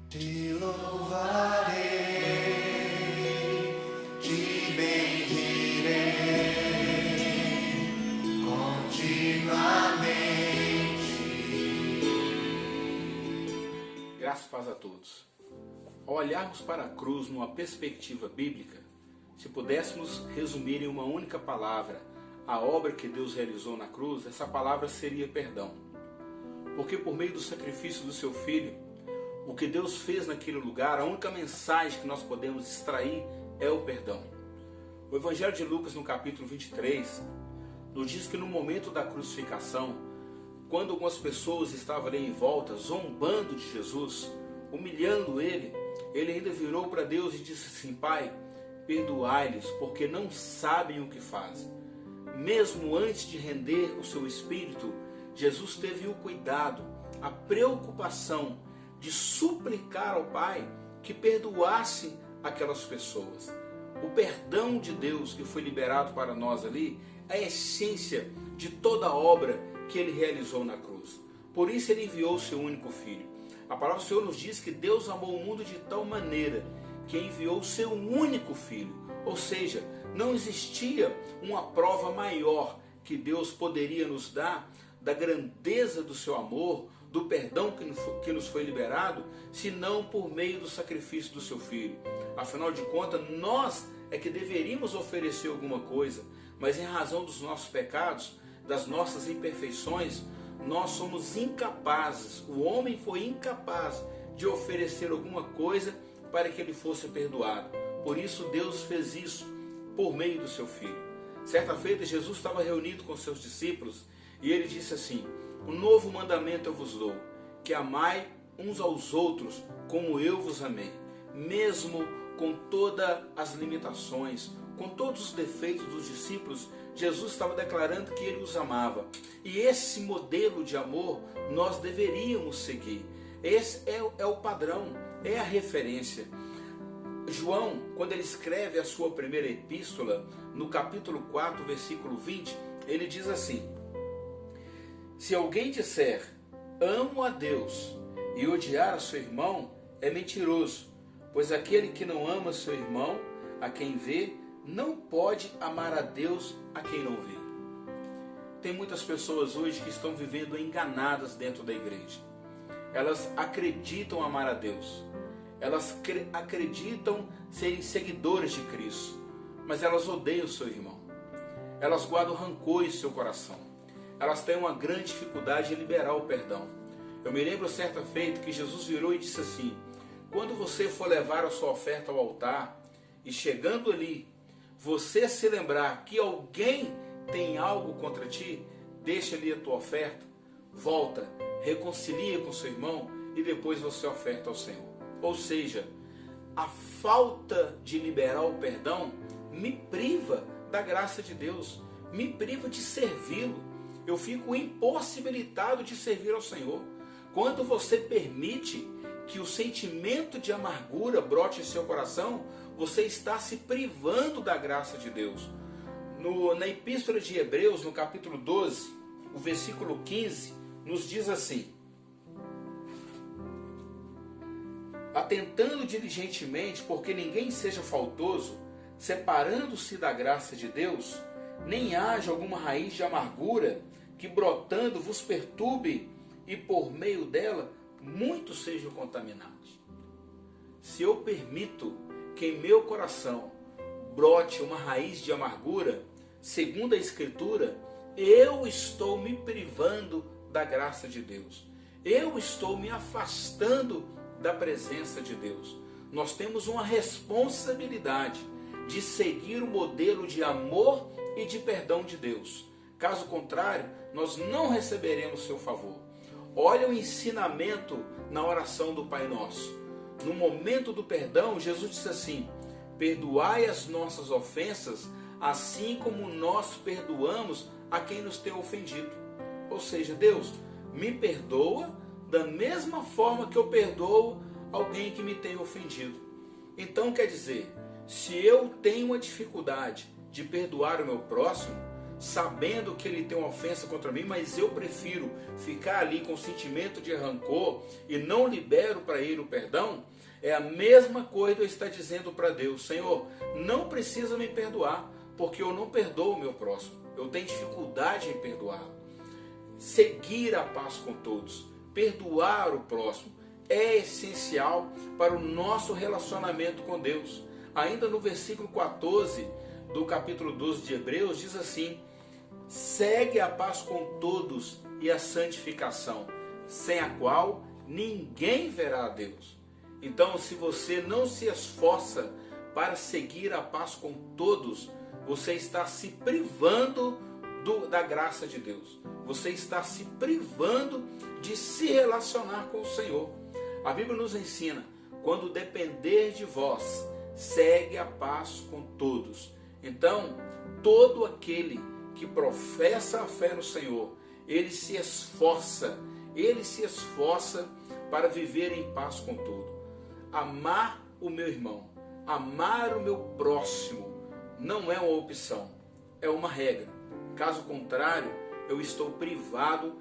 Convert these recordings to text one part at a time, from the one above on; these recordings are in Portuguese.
Te louvarei, te bendirei continuamente. Graças e paz a todos. Ao olharmos para a cruz numa perspectiva bíblica, se pudéssemos resumir em uma única palavra a obra que Deus realizou na cruz, essa palavra seria perdão. Porque por meio do sacrifício do seu Filho, o que Deus fez naquele lugar, a única mensagem que nós podemos extrair é o perdão. O Evangelho de Lucas, no capítulo 23, nos diz que no momento da crucificação, quando algumas pessoas estavam ali em volta, zombando de Jesus, humilhando ele ainda virou para Deus e disse assim: Pai, perdoai-lhes, porque não sabem o que fazem. Mesmo antes de render o seu espírito, Jesus teve o cuidado, a preocupação de suplicar ao Pai que perdoasse aquelas pessoas. O perdão de Deus que foi liberado para nós ali é a essência de toda a obra que Ele realizou na cruz. Por isso Ele enviou o seu único Filho. A palavra do Senhor nos diz que Deus amou o mundo de tal maneira que enviou o seu único Filho. Ou seja, não existia uma prova maior que Deus poderia nos dar da grandeza do seu amor, do perdão que nos foi liberado, senão por meio do sacrifício do seu Filho. Afinal de contas, nós é que deveríamos oferecer alguma coisa, mas em razão dos nossos pecados, das nossas imperfeições, nós somos incapazes, o homem foi incapaz de oferecer alguma coisa para que ele fosse perdoado. Por isso Deus fez isso por meio do seu Filho. Certa feita Jesus estava reunido com seus discípulos e ele disse assim: um novo mandamento eu vos dou, que amai uns aos outros como eu vos amei. Mesmo com todas as limitações, com todos os defeitos dos discípulos, Jesus estava declarando que ele os amava. E esse modelo de amor nós deveríamos seguir. Esse é o padrão, é a referência. João, quando ele escreve a sua primeira epístola, no capítulo 4, versículo 20, ele diz assim: se alguém disser, amo a Deus, e odiar a seu irmão, é mentiroso, pois aquele que não ama seu irmão, a quem vê, não pode amar a Deus a quem não vê. Tem muitas pessoas hoje que estão vivendo enganadas dentro da igreja. Elas acreditam amar a Deus. Elas acreditam serem seguidores de Cristo. Mas elas odeiam o seu irmão. Elas guardam rancor em seu coração. Elas têm uma grande dificuldade em liberar o perdão. Eu me lembro certa feita que Jesus virou e disse assim: quando você for levar a sua oferta ao altar, e chegando ali, você se lembrar que alguém tem algo contra ti, deixa ali a tua oferta, volta, reconcilia com seu irmão e depois você oferta ao Senhor. Ou seja, a falta de liberar o perdão me priva da graça de Deus, me priva de servi-lo. Eu fico impossibilitado de servir ao Senhor. Quando você permite que o sentimento de amargura brote em seu coração, você está se privando da graça de Deus. Na Epístola de Hebreus, no capítulo 12, o versículo 15, nos diz assim: atentando diligentemente, porque ninguém seja faltoso, separando-se da graça de Deus, nem haja alguma raiz de amargura que brotando vos perturbe e por meio dela muitos sejam contaminados. Se eu permito que em meu coração brote uma raiz de amargura, segundo a Escritura, eu estou me privando da graça de Deus. Eu estou me afastando da presença de Deus. Nós temos uma responsabilidade de seguir o modelo de amor e de perdão de Deus. Caso contrário, nós não receberemos seu favor. Olha o ensinamento na oração do Pai Nosso. No momento do perdão, Jesus disse assim: perdoai as nossas ofensas, assim como nós perdoamos a quem nos tem ofendido. Ou seja, Deus, me perdoa da mesma forma que eu perdoo alguém que me tem ofendido. Então quer dizer, se eu tenho uma dificuldade de perdoar o meu próximo, sabendo que ele tem uma ofensa contra mim, mas eu prefiro ficar ali com sentimento de rancor e não libero para ele o perdão, é a mesma coisa eu estar dizendo para Deus: Senhor, não precisa me perdoar, porque eu não perdoo o meu próximo, eu tenho dificuldade em perdoar. Seguir a paz com todos, perdoar o próximo, é essencial para o nosso relacionamento com Deus. Ainda no versículo 14 do capítulo 12 de Hebreus, diz assim: segue a paz com todos e a santificação, sem a qual ninguém verá a Deus. Então, se você não se esforça para seguir a paz com todos, você está se privando da graça de Deus. Você está se privando de se relacionar com o Senhor. A Bíblia nos ensina: quando depender de vós, segue a paz com todos. Então, todo aquele que professa a fé no Senhor, ele se esforça para viver em paz com todo. Amar o meu irmão, amar o meu próximo, não é uma opção, é uma regra. Caso contrário, eu estou privado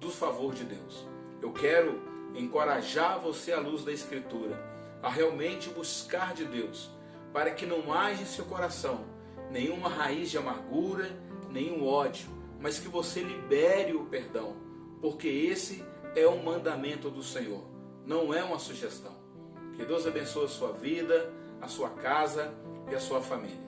do favor de Deus. Eu quero encorajar você, à luz da Escritura, a realmente buscar de Deus, para que não haja em seu coração nenhuma raiz de amargura, nenhum ódio, mas que você libere o perdão, porque esse é um mandamento do Senhor, não é uma sugestão. Que Deus abençoe a sua vida, a sua casa e a sua família.